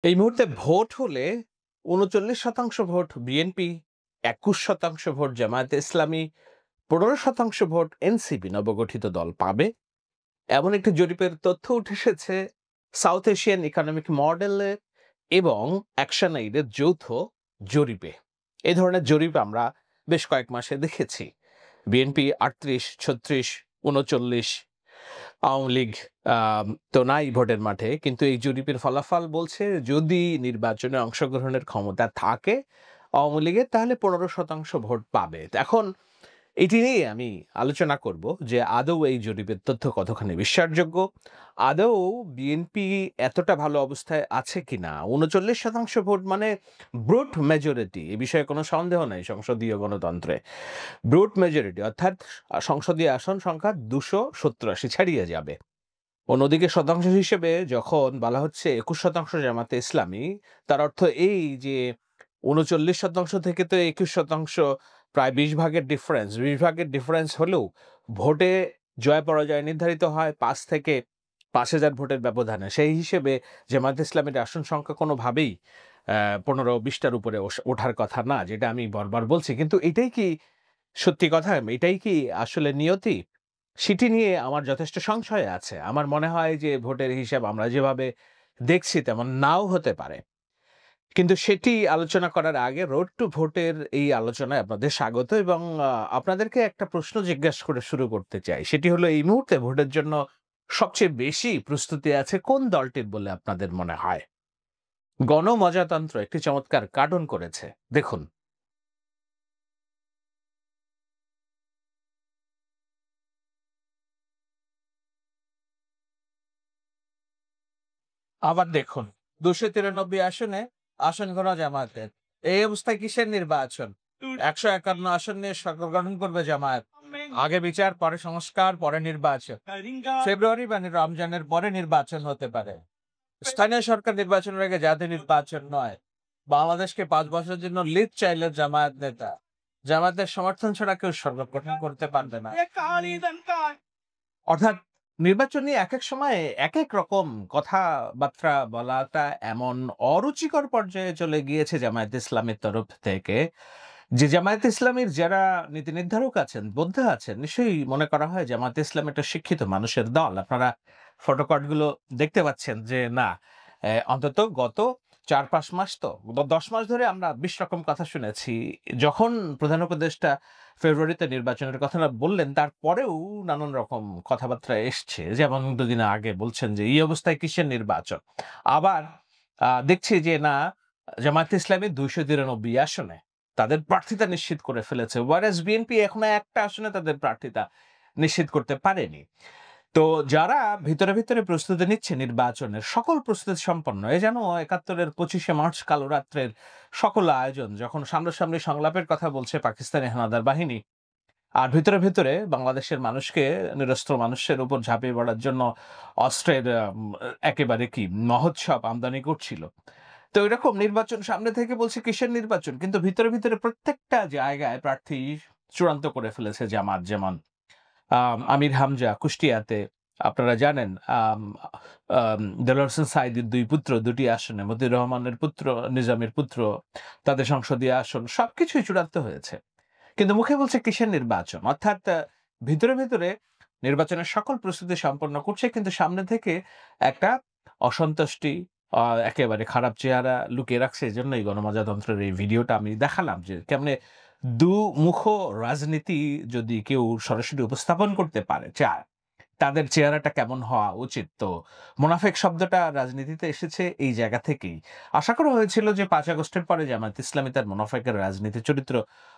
এই মুহূর্তে ভোট হলে ৩৯% ভোট বিএনপি, ২১% ভোট জামায়াতে ইসলামী, ১৫% ভোট এনসিপি নবগঠিত দল পাবে। এমন একটি জরিপের তথ্য উঠে এসেছে সাউথ এশিয়ান ইকোনমিক মডেলের এবং অ্যাকশন এইডের যৌথ জরিপে। এই ধরনের জরিপ আমরা বেশ কয়েক মাসে দেখেছি। বিএনপি ৩৮, ৩৬, ৩৯, আওয়ামী লীগ তো নাই ভোটের মাঠে। কিন্তু এই জরিপের ফলাফল বলছে যদি নির্বাচনে অংশগ্রহণের ক্ষমতা থাকে আওয়ামী লীগের তাহলে ১৫% ভোট পাবে। তো এখন এটি নিয়ে আমি আলোচনা করব যে আদৌ এই জরিপের তথ্য কতখানি বিশ্বাসযোগ্য? আদৌ বিএনপি এতটা ভালো অবস্থায় আছে কিনা? ৩৯% ভোট মানে ব্রুট মেজরিটি। এ বিষয়ে কোনো সন্দেহ নাই সংসদীয় গণতন্ত্রে। ব্রুট মেজরিটি অর্থাৎ সংসদীয় আসন সংখ্যা ২৭০-৮০ ছাড়িয়ে যাবে। অন্যদিকে শতাংশ হিসেবে যখন বলা হচ্ছে ২১% জামাতে ইসলামী, তার অর্থ এই যে ৩৯% থেকে তো ২১% প্রায় ২০ ভাগের ডিফারেন্স। ২০ ভাগের ডিফারেন্স হলেও ভোটে জয় পরাজয় নির্ধারিত হয় ৫ থেকে ৫,০০০ ভোটের ব্যবধানে। সেই হিসেবে জামায়াতে ইসলামীর আসন সংখ্যা কোনোভাবেই ১৫-২০ টার উপরে ওঠার কথা না, যেটা আমি বারবার বলছি। কিন্তু এটাই কি সত্যি কথা? এটাই কি আসলে নিয়তি? সেটি নিয়ে আমার যথেষ্ট সংশয় আছে। আমার মনে হয় যে ভোটের হিসাব আমরা যেভাবে দেখছি তেমন নাও হতে পারে। কিন্তু সেটি আলোচনা করার আগে রোড টু ভোটের এই আলোচনায় আপনাদের স্বাগত এবং আপনাদেরকে একটা প্রশ্ন জিজ্ঞাসা করে শুরু করতে চাই। সেটি হলো এই মুহূর্তে ভোটের জন্য সবচেয়ে বেশি প্রস্তুতি আছে কোন দলটির বলে আপনাদের মনে হয়? গণমজাতন্ত্র একটি চমৎকার কার্টুন করেছে। দেখুন। আবার দেখুন ২৯৩ আসনে আসন গণ জামায়াতের। এই অবস্থায় কিসের নির্বাচন? ১৫১ আসন নিয়ে সরকার গঠন করবে জামায়াত। আগে বিচার, পরে সংস্কার, পরে নির্বাচন। ফেব্রুয়ারি বা রমজানের পরে নির্বাচন হতে পারে। স্থানীয় সরকার নির্বাচনের আগে জাতীয় নির্বাচন নয়। বাংলাদেশকে ৫ বছরের জন্য লিড চাইলে জামায়াত নেতা। জামায়াতের সমর্থন ছাড়া কেউ সরকার গঠন করতে পারবে না। অর্থাৎ নির্বাচন নিয়ে একেক সময়ে একেক রকম কথাবার্তা বলাটা এমন অরুচিকর পর্যায়ে চলে গিয়েছে জামায়াতে ইসলামীর তরফ থেকে যে জামায়াতে ইসলামীর যারা নীতি নির্ধারক আছেন, বোদ্ধা আছেন, নিশ্চয়ই মনে করা হয় জামায়াতে ইসলাম একটা শিক্ষিত মানুষের দল। আপনারা ফটোকার্ডগুলো দেখতে পাচ্ছেন যে না, অন্তত গত ৪-৫ মাস তো ১০ মাস ধরে আমরা ২০ রকম কথা শুনেছি। যখন প্রধান উপদেষ্টা ফেব্রুয়ারিতে নির্বাচনের কথাটা বললেন, তারপরেও নানান রকম কথাবার্তা এসছে। যেমন ২ দিন আগে বলছেন যে, "এই অবস্থায় কিসের নির্বাচন?" আবার দেখছি যে না, জামায়াতে ইসলামী ২৯৩ আসনে তাদের প্রার্থিতা নিশ্চিত করে ফেলেছে। whereas বিএনপি এখনো একটা আসনে তাদের প্রার্থিতা নিশ্চিত করতে পারেনি। তো যারা ভিতরে প্রস্তুতি নিচ্ছে নির্বাচনের সকল প্রস্তুতি সম্পন্ন এ যেন ৭১-এর ২৫শে মার্চ কালো রাত্রের সকল আয়োজন যখন সামনাসামনি সংলাপের কথা বলছে পাকিস্তানি হানাদার বাহিনী, আর ভিতরে বাংলাদেশের মানুষকে নিরস্ত্র মানুষের উপর ঝাঁপিয়ে পড়ার জন্য অস্ত্রের একেবারে কি মহোৎসব আমদানি করছিল। তো এরকম নির্বাচন সামনে থেকে বলছে কিসের নির্বাচন? কিন্তু ভিতরে প্রত্যেকটা জায়গায় প্রার্থী চূড়ান্ত করে ফেলেছে জামাত। যেমন আমির হামজা কুষ্টিয়াতে আপনারা জানেন, আম আম দেলোয়ার হোসেন সাঈদীর ২ পুত্র ২ টি আসনে, মতিউর রহমানের পুত্র, নিজামের পুত্র, তাদের সংসদীয় আসন সবকিছুই চূড়ান্ত হয়েছে। কিন্তু মুখে বলছে কিসের নির্বাচন? অর্থাৎ ভিতরে নির্বাচনের সকল প্রস্তুতি সম্পন্ন করছে কিন্তু সামনে থেকে একটা অসন্তুষ্টি, আ একেবারে খারাপ চেহারা লুকিয়ে রাখছে। এজন্যই গণমজাতন্ত্রের এই ভিডিওটা আমি দেখালাম যে কেমনে দুমুখো রাজনীতি যদি কেউ সরাসরি উপস্থাপন করতে পারে, চায়, তাদের চেহারাটা কেমন হওয়া উচিত। তো মোনাফেক শব্দটা রাজনীতিতে এসেছে এই জায়গা থেকেই। আশা করা হয়েছিল যে ৫ আগস্টের পরে জামায়াত ইসলামী তার মোনাফেকের রাজনীতির চরিত্র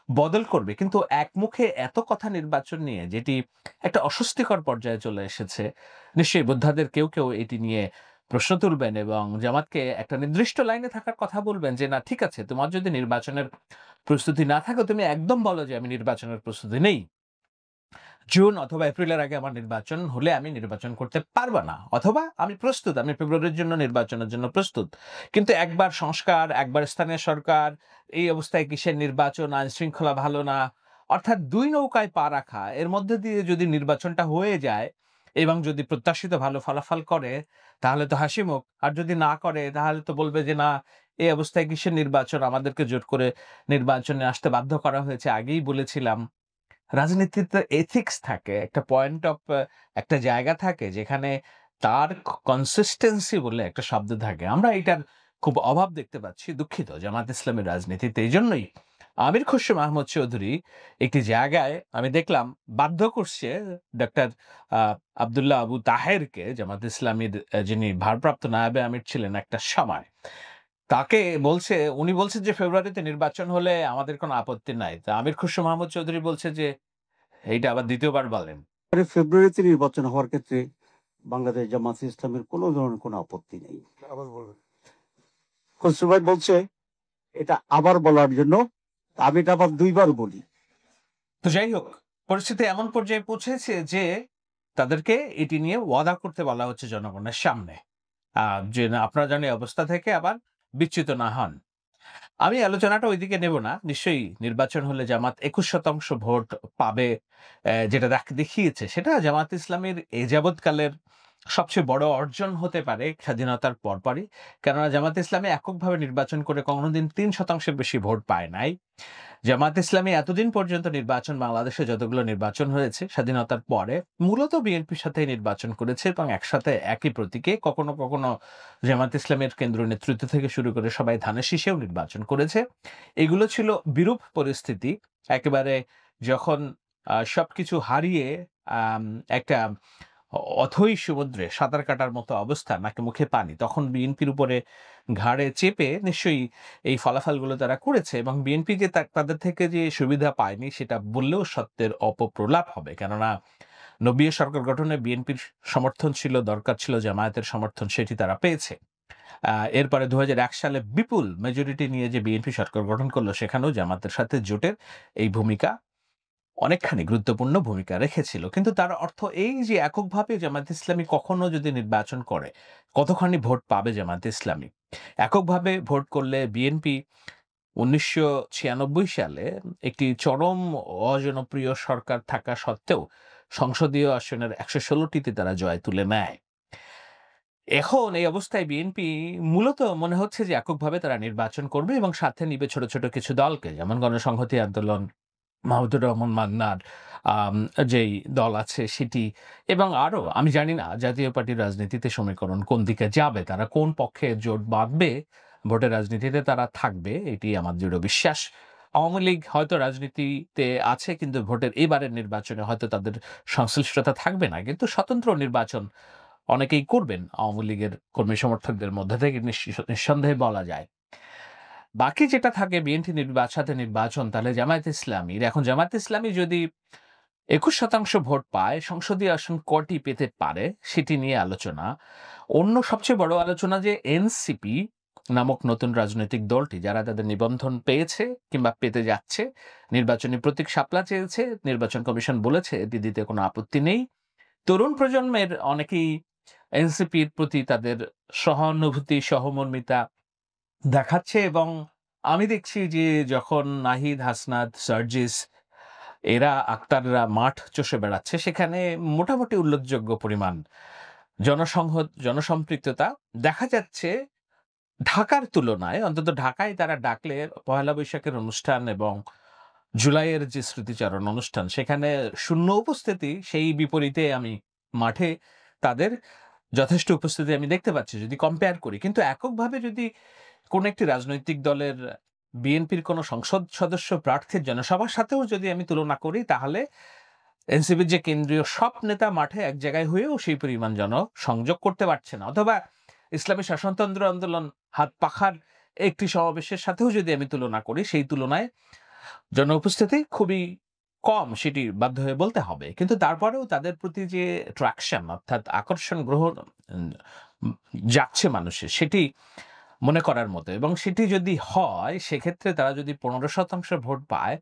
বদল করবে। কিন্তু একমুখে এত কথা নির্বাচন নিয়ে যেটি একটা অস্বস্তিকর পর্যায়ে চলে এসেছে, নিশ্চয়ই বোদ্ধাদের কেউ এটি নিয়ে প্রশ্ন তুলবেন এবং জামাতকে একটা নির্দিষ্ট লাইনে থাকার কথা বলবেন যে, "না ঠিক আছে, তোমার যদি নির্বাচনের প্রস্তুতি না থাকে তুমি একদম বলো যে আমি নির্বাচনের প্রস্তুতি নেই। জুন অথবা এপ্রিলের আগে আমার নির্বাচন হলে আমি নির্বাচন করতে পারব না। অথবা আমি প্রস্তুত, আমি ফেব্রুয়ারির জন্য নির্বাচনের জন্য প্রস্তুত। কিন্তু একবার সংস্কার, একবার স্থানীয় সরকার, এই অবস্থায় কিসের নির্বাচন, আইন শৃঙ্খলা ভালো না। অর্থাৎ ২ নৌকায় পা রাখা, এর মধ্যে দিয়ে যদি নির্বাচনটা হয়ে যায়, এবং যদি প্রত্যাশিত ভালো ফলাফল করে তাহলে তো হাসিমুখ, আর যদি না করে তাহলে তো বলবে যে না, এই অবস্থায় কিসের নির্বাচন, আমাদেরকে জোর করে নির্বাচনে আসতে বাধ্য করা হয়েছে, আগেই বলেছিলাম। রাজনীতিতে এথিক্স থাকে, একটা পয়েন্ট অফ একটা জায়গা থাকে যেখানে তার কনসিস্টেন্সি বলে একটা শব্দ থাকে। আমরা এটার খুব অভাব দেখতে পাচ্ছি, দুঃখিত, জামাত ইসলামের রাজনীতিতে। এই জন্যই আমির খসরু মাহমুদ চৌধুরী একটি জায়গায় আমি দেখলাম বাধ্য করছে ডক্টর আবদুল্লাহ আবু তাহেরকে, জামাত ইসলামীর যিনি ভারপ্রাপ্ত নায়েবে আমির ছিলেন একটা সময়, তাকে বলছে, উনি বলছেন যে ফেব্রুয়ারিতে নির্বাচন হলে আমাদের কোনো আপত্তি নাই। তা আমির খসরু মাহমুদ চৌধুরী বলছে যে এইটা আবার দ্বিতীয়বার বলেন। ফেব্রুয়ারিতে নির্বাচন হওয়ার ক্ষেত্রে বাংলাদেশ জামাত ইসলামের কোনো ধরনের কোনো আপত্তি নেই। আবার বলবেন, খসরু ভাই বলছে এটা আবার বলার জন্য, আমি এটা আবার দুইবার বলি। তো যাই হোক, পরিস্থিতি এমন পর্যায়ে পৌঁছেছে যে তাদেরকে এটি নিয়ে ওয়াদা করতে বলা হচ্ছে জনগণের সামনে, যে না, আপনারা যেন এই অবস্থা থেকে আবার বিচ্যুত না হন। আমি আলোচনাটা ওইদিকে নেব না। নিশ্চয়ই নির্বাচন হলে জামাত 21% ভোট পাবে, যেটা দেখিয়েছে সেটা জামাত ইসলামের এ যাবৎকালের সবচেয়ে বড় অর্জন হতে পারে স্বাধীনতার পরপরই। কেননা জামাত ইসলামী এককভাবে নির্বাচন করে কোনোদিন 3% বেশি ভোট পায় নাই। জামাত ইসলামী এতদিন পর্যন্ত নির্বাচন, বাংলাদেশে যতগুলো নির্বাচন হয়েছে স্বাধীনতার পরে, মূলত বিএনপির সাথে নির্বাচন করেছে এবং একসাথে একই প্রতীকে, কখনো কখনো জামাত ইসলামের কেন্দ্রীয় নেতৃত্ব থেকে শুরু করে সবাই ধানের শীষেও নির্বাচন করেছে। এগুলো ছিল বিরূপ পরিস্থিতি। একেবারে যখন সবকিছু হারিয়ে একটা অথৈ সমুদ্রে সাঁতার কাটার মতো অবস্থা, নাকে মুখে পানি, তখন বিএনপির উপরে ঘাড়ে চেপে নিশ্চয়ই এই ফলাফলগুলো তারা করেছে। এবং বিএনপি যে তাদের থেকে যে সুবিধা পায়নি সেটা বললেও সত্যের অপপ্রলাপ হবে। কেননা নবিয়া সরকার গঠনে বিএনপির সমর্থন ছিল, দরকার ছিল জামায়াতের সমর্থন, সেটি তারা পেয়েছে। এরপরে 2001 সালে বিপুল মেজরিটি নিয়ে যে বিএনপি সরকার গঠন করলো, সেখানেও জামাতের সাথে জোটের এই ভূমিকা অনেকখানি গুরুত্বপূর্ণ ভূমিকা রেখেছিল। কিন্তু তার অর্থ এই যে এককভাবে জামায়াত ইসলামী কখনো যদি নির্বাচন করে কতখানি ভোট পাবে জামায়াত ইসলামী? এককভাবে ভোট করলে বিএনপি 1996 সালে একটি চরম অজনপ্রিয় সরকার থাকা সত্ত্বেও সংসদীয় আসনের 116টিতে তারা জয় তুলে নেয়। এখন এই অবস্থায় বিএনপি মূলত মনে হচ্ছে যে এককভাবে তারা নির্বাচন করবে এবং সাথে নিবে ছোট ছোট কিছু দলকে, যেমন গণসংহতি আন্দোলন, মাহমুদুর রহমান মান্নার আম যেই দল আছে সেটি, এবং আরো আমি জানি না জাতীয় পার্টির রাজনীতিতে সমীকরণ কোন দিকে যাবে, তারা কোন পক্ষে জোট বাঁধবে, ভোটের রাজনীতিতে তারা থাকবে, এটি আমার দৃঢ় বিশ্বাস। আওয়ামী লীগ হয়তো রাজনীতিতে আছে কিন্তু ভোটের এবারের নির্বাচনে হয়তো তাদের সংশ্লিষ্টতা থাকবে না, কিন্তু স্বতন্ত্র নির্বাচন অনেকেই করবেন আওয়ামী লীগের কর্মী সমর্থকদের মধ্যে থেকে, নিঃসন্দেহে বলা যায়। বাকি যেটা থাকে বিএনপি সাথে নির্বাচন, তাহলে জামায়াত ইসলামীর, এখন জামায়াত ইসলামী যদি 21% ভোট পায়, সংসদীয় আসন কটি পেতে পারে সেটি নিয়ে আলোচনা। অন্য সবচেয়ে বড় আলোচনা যে এনসিপি নামক নতুন রাজনৈতিক দলটি, যারা তাদের নিবন্ধন পেয়েছে কিংবা পেতে যাচ্ছে, নির্বাচনী প্রতীক শাপলা চেয়েছে, নির্বাচন কমিশন বলেছে এটি দিতে কোনো আপত্তি নেই। তরুণ প্রজন্মের অনেকেই এনসিপির প্রতি তাদের সহানুভূতি, সহমর্মিতা দেখাচ্ছে এবং আমি দেখছি যে যখন নাহিদ, হাসনাত, সার্জিস, এরা আক্তাররা মাঠ চষে বেড়াচ্ছে, সেখানে মোটামুটি উল্লেখযোগ্য পরিমাণ জনসম্পৃক্ততা দেখা যাচ্ছে। ঢাকার তুলনায়, অন্তত ঢাকায় তারা ডাকলে পহেলা বৈশাখের অনুষ্ঠান এবং জুলাইয়ের যে স্মৃতিচারণ অনুষ্ঠান, সেখানে শূন্য উপস্থিতি, সেই বিপরীতে আমি মাঠে তাদের যথেষ্ট উপস্থিতি আমি দেখতে পাচ্ছি যদি কম্পেয়ার করি। কিন্তু এককভাবে যদি কোন একটি রাজনৈতিক দলের বিএনপির কোন সংসদ সদস্য প্রার্থীর জনসভার সাথেও যদি আমি তুলনা করি, তাহলে এনসিপির যে কেন্দ্রীয় সব নেতা মাঠে এক জায়গায় হয়েও সেই পরিমাণ জনসংযোগ করতে পারছে না। অথবা ইসলামী শাসনতন্ত্র আন্দোলন হাত পাখার একটি সমাবেশের সাথেও যদি আমি তুলনা করি, সেই তুলনায় জন উপস্থিতি খুবই কম, সেটি বাধ্য হয়ে বলতে হবে। কিন্তু তারপরেও তাদের প্রতি যে ট্রাকশন, অর্থাৎ আকর্ষণ গ্রহণ যাচ্ছে মানুষের, সেটি মনে করার মতো। এবং সেটি যদি হয়, সেক্ষেত্রে তারা যদি 15% ভোট পায়,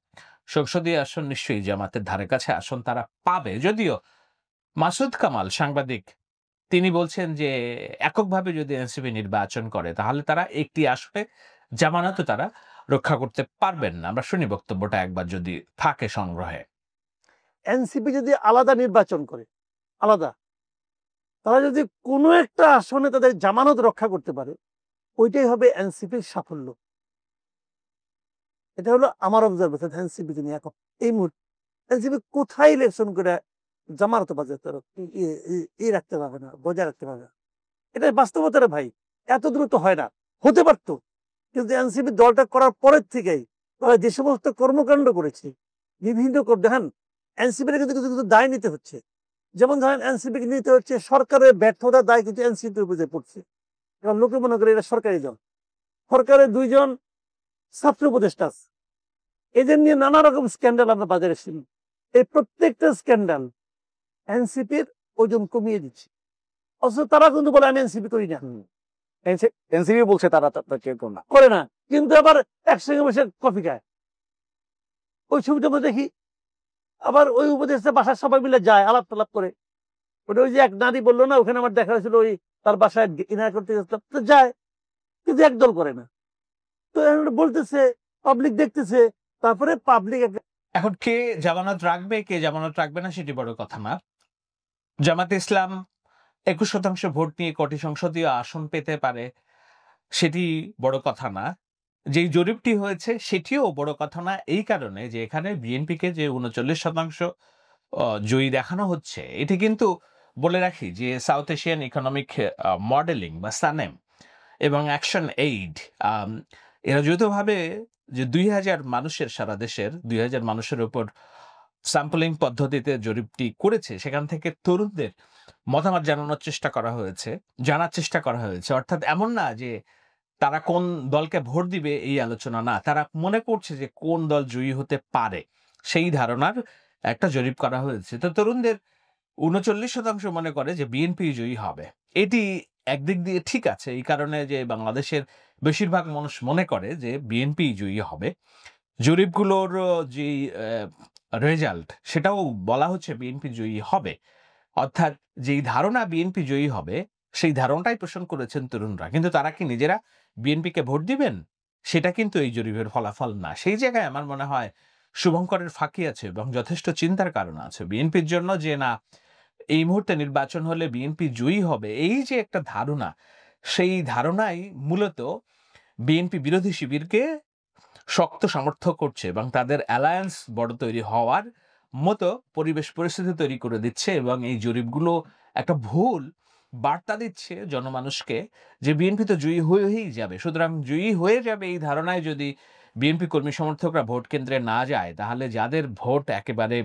সংসদীয় আসন নিশ্চয়ই জামাতের ধারে কাছে আসন তারা পাবে। যদিও মাসুদ কামাল সাংবাদিক, তিনি বলছেন যে এককভাবে যদি এনসিপি নির্বাচন করে তাহলে তারা একটি আসনে জামানতও তারা রক্ষা করতে পারবেন না। আমরা শুনি বক্তব্যটা একবার যদি থাকে সংগ্রহে। এনসিপি যদি আলাদা নির্বাচন করে, আলাদা, তারা যদি কোনো একটা আসনে তাদের জামানত রক্ষা করতে পারে, ওইটাই হবে এনসিপির সাফল্য। এটা হলো আমার অবজারভেশন এনসিপি নিয়ে। এখন এই মুহূর্তে এনসিপি কোথায় ইলেকশন করে জামানত বাজার রাখতে পারবে না, বজায় রাখতে পারবে না। এটা বাস্তবতারে ভাই, এত দ্রুত হয় না। হতে পারতো, কিন্তু এনসিপি দলটা করার পরের থেকেই তারা যে সমস্ত কর্মকাণ্ড করেছে, বিভিন্ন দেখেন এনসিপির কিন্তু কিছু কিছু দায় নিতে হচ্ছে। যেমন ধরেন এনসিপিকে নিতে হচ্ছে সরকারের ব্যর্থতার দায়, কিন্তু এনসিপির উপরে পড়ছে। এখন লোকে মনে করে এটা সরকারি দল, সরকারের 2 জন ছাত্র উপদেষ্টা আছে, এদের নিয়ে নানা রকম স্ক্যান্ডাল আমরা বাজারে শুনি। এই প্রত্যেকটা স্ক্যান্ডাল এনসিপির ওজন কমিয়ে দিচ্ছে, অথচ তারা কিন্তু বলে আমি এনসিপি করি না। এনসিপি বলছে তারা কেউ না করে না, কিন্তু আবার একসঙ্গে বসে কফি খায়। ওই ছবিটা আমরা দেখি, আবার ওই উপদেষ্টা বাসার সবাই মিলে যায়, আলাপ টালাপ করে। ওটা ওই যে এক নারী বললো না, ওখানে আমার দেখা হয়েছিল, ওই তার বাসায় ইনার করতে গেছিলাম, তো যায়, কিন্তু একদল করে না। তো বলতেছে, পাবলিক দেখতেছে, তারপরে পাবলিক এখন কে জামানত রাখবে কে জামানত রাখবে না সেটি বড় কথা না। জামাতে ইসলাম 21% ভোট নিয়ে কটি সংসদীয় আসন পেতে পারে সেটি বড় কথা না। যেই জরিপটি হয়েছে সেটিও বড় কথা না, এই কারণে যে এখানে বিএনপিকে যে 39% জয়ী দেখানো হচ্ছে, এটি কিন্তু বলে রাখি যে সাউথ এশিয়ান ইকোনমিক মডেলিং বা সানেম এবং অ্যাকশন এইড এরা যৌথভাবে যে 2000 মানুষের, সারা দেশের 2000 মানুষের উপর স্যাম্পলিং পদ্ধতিতে জরিপটি করেছে। সেখান থেকে তরুণদের মতামত জানার চেষ্টা করা হয়েছে। অর্থাৎ এমন না যে তারা কোন দলকে ভোট দিবে এই আলোচনা না, তারা মনে করছে যে কোন দল জয়ী হতে পারে সেই ধারণার একটা জরিপ করা হয়েছে। তো তরুণদের 39% মনে করে যে বিএনপি জয়ী হবে। এটি একদিক দিয়ে ঠিক আছে, এই কারণে যে বাংলাদেশের বেশিরভাগ মানুষ মনে করে যে বিএনপি জয়ী হবে। জরিপগুলোর যে রেজাল্ট সেটাও বলা হচ্ছে বিএনপি জয়ী হবে। অর্থাৎ যেই ধারণা বিএনপি জয়ী হবে সেই ধারণাটাই পোষণ করেছেন তরুণরা। কিন্তু তারা কি নিজেরা বিএনপিকে ভোট দিবেন সেটা কিন্তু এই জরিপের ফলাফল না। সেই জায়গায় আমার মনে হয় শুভঙ্করের ফাঁকি আছে এবং যথেষ্ট চিন্তার কারণ আছে বিএনপির জন্য, যে না এই মুহূর্তে নির্বাচন হলে বিএনপি জয়ী হবে, এই যে একটা ধারণা, সেই ধারণাই মূলত বিএনপি বিরোধী শিবিরকে শক্ত সমর্থন করছে এবং তাদের অ্যালায়েন্স বড় তৈরি হওয়ার মতো পরিবেশ পরিস্থিতি তৈরি করে দিচ্ছে। এবং এই জরিপগুলো একটা ভুল বার্তা দিচ্ছে জনমানুষকে যে বিএনপি তো জয়ী হয়েই যাবে। সুতরাং জয়ী হয়ে যাবে এই ধারণায় যদি বিএনপি কর্মী সমর্থকরা ভোট কেন্দ্রে না যায়, তাহলে যাদের ভোট একেবারে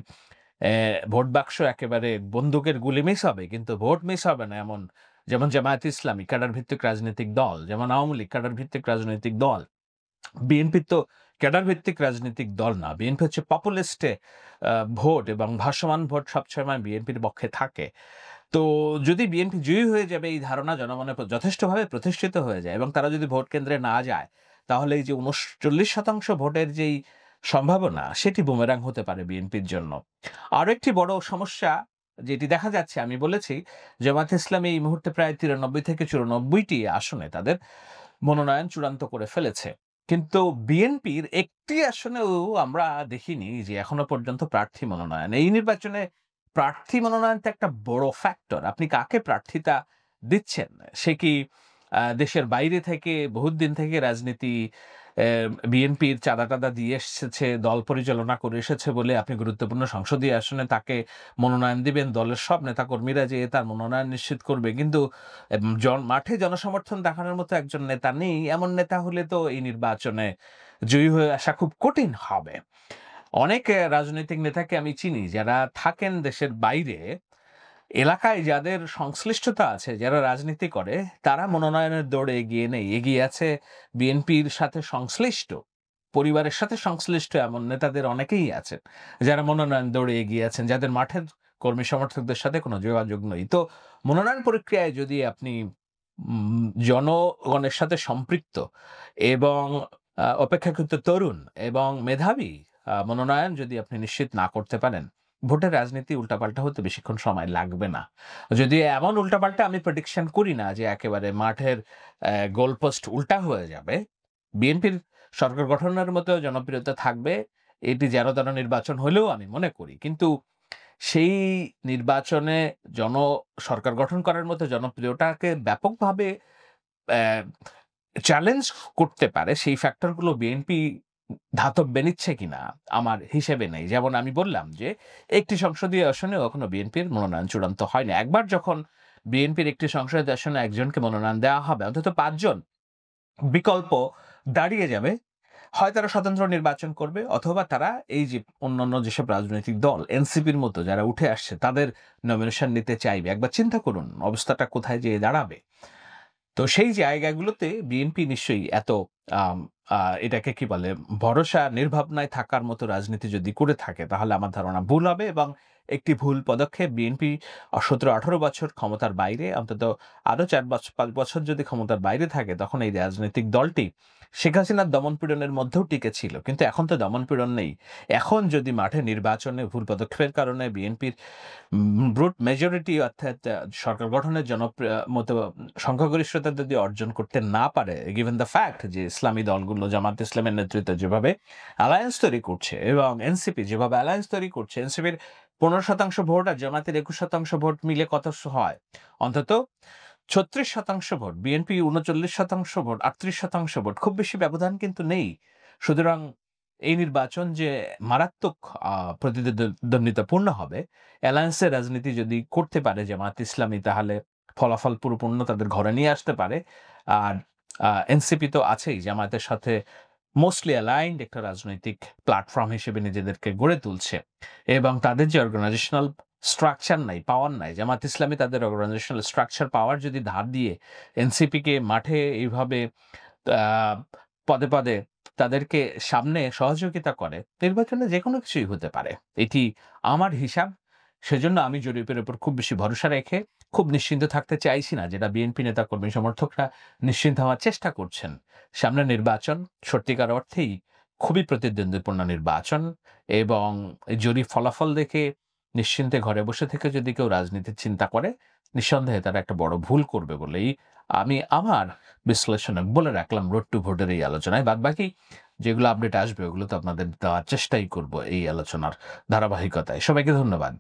ভোট বাক্স একেবারে বন্দুকের গুলি মিস হবে, কিন্তু ভোট মিস হবে না এমন, যেমন জামায়াতে ইসলামী ক্যাডার ভিত্তিক রাজনৈতিক দল, যেমন আওয়ামী লীগ ক্যাডার ভিত্তিক রাজনৈতিক দল, বিএনপি তো ক্যাডার ভিত্তিক রাজনৈতিক দল না। বিএনপি হচ্ছে পপুলিস্টে ভোট এবং ভাসমান ভোট সবসময় বিএনপির পক্ষে থাকে। তো যদি বিএনপি জয়ী হয়ে যাবে এই ধারণা জনমনে যথেষ্টভাবে প্রতিষ্ঠিত হয়ে যায় এবং তারা যদি ভোট কেন্দ্রে না যায়, তাহলে এই যে 39% ভোটের যেই সম্ভাবনা সেটি বুমেরাং হতে পারে বিএনপির জন্য। আরো একটি বড় সমস্যা যেটি দেখা যাচ্ছে, আমি বলেছি জামায়াতে ইসলামী এই মুহূর্তে প্রায় 93 থেকে 94টি আসনে তাদের মনোনয়ন চূড়ান্ত করে ফেলেছে, কিন্তু বিএনপির একটি আসনেও আমরা দেখিনি যে এখনো পর্যন্ত প্রার্থী মনোনয়ন। এই নির্বাচনে প্রার্থী মনোনয়ন তো একটা বড় ফ্যাক্টর। আপনি কাকে প্রার্থিতা দিচ্ছেন, সে কি দেশের বাইরে থেকে বহুত দিন থেকে রাজনীতি বিএনপির চাঁদা টাদা দিয়ে এসেছে, দল পরিচালনা করে এসেছে বলে আপনি গুরুত্বপূর্ণ সংসদীয় আসনে তাকে মনোনয়ন দিবেন, দলের সব নেতাকর্মীরা যে তার মনোনয়ন নিশ্চিত করবে, কিন্তু মাঠে জনসমর্থন দেখানোর মতো একজন নেতা নেই। এমন নেতা হলে তো এই নির্বাচনে জয়ী হয়ে আসা খুব কঠিন হবে। অনেক রাজনৈতিক নেতাকে আমি চিনি যারা থাকেন দেশের বাইরে, এলাকায় যাদের সংশ্লিষ্টতা আছে, যারা রাজনীতি করে, তারা মনোনয়নের দৌড়ে এগিয়ে নেই। এগিয়ে আছে বিএনপির সাথে সংশ্লিষ্ট, পরিবারের সাথে সংশ্লিষ্ট এমন নেতাদের অনেকেই আছেন যারা মনোনয়ন দৌড়ে এগিয়ে আছেন, যাদের মাঠের কর্মী সমর্থকদের সাথে কোনো যোগাযোগ নেই। তো মনোনয়ন প্রক্রিয়ায় যদি আপনি জনগণের সাথে সম্পৃক্ত এবং অপেক্ষাকৃত তরুণ এবং মেধাবী মনোনয়ন যদি আপনি নিশ্চিত না করতে পারেন, ভোটের রাজনীতি উল্টাপাল্টা হতে বেশিক্ষণ সময় লাগবে না। যদি এমন উল্টাপাল্টা আমি প্রেডিকশন করি না যে একেবারে মাঠের গোলপোস্ট উল্টা হয়ে যাবে, বিএনপির সরকার গঠনের মতো জনপ্রিয়তা থাকবে, এটি 11 নির্বাচন হলেও আমি মনে করি। কিন্তু সেই নির্বাচনে সরকার গঠন করার মতো জনপ্রিয়তাকে ব্যাপকভাবে চ্যালেঞ্জ করতে পারে, সেই ফ্যাক্টরগুলো বিএনপি ধাতব্যে নিচ্ছে কিনা আমার হিসেবে নেই। যেমন আমি বললাম যে একটি সংসদীয় আসনে কখনো বিএনপির মনোনয়ন চূড়ান্ত হয়নি। একবার যখন বিএনপির একটি সংসদীয় আসনে একজনকে মনোনয়ন দেওয়া হবে, অন্তত 5 জন বিকল্প দাঁড়িয়ে যাবে। হয় তারা স্বতন্ত্র নির্বাচন করবে, অথবা তারা এই যে অন্যান্য যেসব রাজনৈতিক দল এনসিপির মতো যারা উঠে আসছে তাদের নমিনেশন নিতে চাইবে। একবার চিন্তা করুন অবস্থাটা কোথায় যেয়ে দাঁড়াবে। তো সেই জায়গাগুলোতে বিএনপি নিশ্চয়ই এত এটাকে কি বলে ভরসা নির্ভাবনায় থাকার মতো রাজনীতি যদি করে থাকে, তাহলে আমার ধারণা ভুল হবে, এবং একটি ভুল পদক্ষেপ। বিএনপি 17-18 বছর ক্ষমতার বাইরে, অন্তত আরো 4-5 বছর যদি ক্ষমতার বাইরে থাকে, তখন এই রাজনৈতিক দলটি শেখ হাসিনার দমনপীড়নের মধ্যেও টিকে ছিল। কিন্তু এখন তো দমনপীড়ন নেই। এখন যদি মাঠে নির্বাচনে ভুল পদক্ষেপের কারণে বিএনপির ব্রুট মেজরিটি, অর্থাৎ সরকার গঠনের মতো সংখ্যাগরিষ্ঠতা যদি অর্জন করতে না পারে, গিভেন দ্য ফ্যাক্ট যে ইসলামী দলগুলো জামাত ইসলামের নেতৃত্বে যেভাবে অ্যালায়েন্স তৈরি করছে এবং এনসিপি যেভাবে অ্যালায়েন্স তৈরি করছে, এনসিপির 15% ভোট আর জামাতের 21% ভোট মিলে কত হয়? অন্তত 36% ভোট, বিএনপি 39% ভোট, 38% ভোট, খুব বেশি ব্যবধান কিন্তু নেই। সুতরাং এই নির্বাচন যে মারাত্মক প্রতিদ্বন্দ্বিতাপূর্ণ হবে, অ্যালায়েন্সের রাজনীতি যদি করতে পারে জামাত ইসলামী, তাহলে ফলাফল পুরোপূর্ণ তাদের ঘরে নিয়ে আসতে পারে। আর এনসিপি তো আছেই, জামায়াতের সাথে মোস্টলি অ্যালাইন্ড একটা রাজনৈতিক প্ল্যাটফর্ম হিসেবে নিজেদেরকে গড়ে তুলছে, এবং তাদের যে অর্গানাইজেশনাল স্ট্রাকচার নাই, পাওয়ার নাই। জামাত ইসলামী তাদের অর্গানাইজেশনাল স্ট্রাকচার পাওয়ার যদি ধার দিয়ে এনসিপিকে মাঠে এইভাবে পদে পদে তাদেরকে সামনে সহযোগিতা করে, নির্বাচনে যে কোনো কিছুই হতে পারে, এটি আমার হিসাব। সেজন্য আমি জরিপের উপর খুব বেশি ভরসা রেখে খুব নিশ্চিন্ত থাকতে চাইছি না, যেটা বিএনপি নেতা কর্মী সমর্থকরা নিশ্চিন্ত হওয়ার চেষ্টা করছেন। সামনে নির্বাচন সত্যিকার অর্থেই খুবই প্রতিদ্বন্দ্বিপূর্ণ নির্বাচন, এবং জরিপ ফলাফল দেখে নিশ্চিন্তে ঘরে বসে থেকে যদি কেউ রাজনীতির চিন্তা করে, নিঃসন্দেহে তারা একটা বড় ভুল করবে বলেই আমি আমার বিশ্লেষণে বলে রাখলাম রোড টু ভোটের এই আলোচনায়। বাদবাকি যেগুলো আপডেট আসবে ওগুলো তো আপনাদের দেওয়ার চেষ্টাই করব এই আলোচনার ধারাবাহিকতায়। সবাইকে ধন্যবাদ।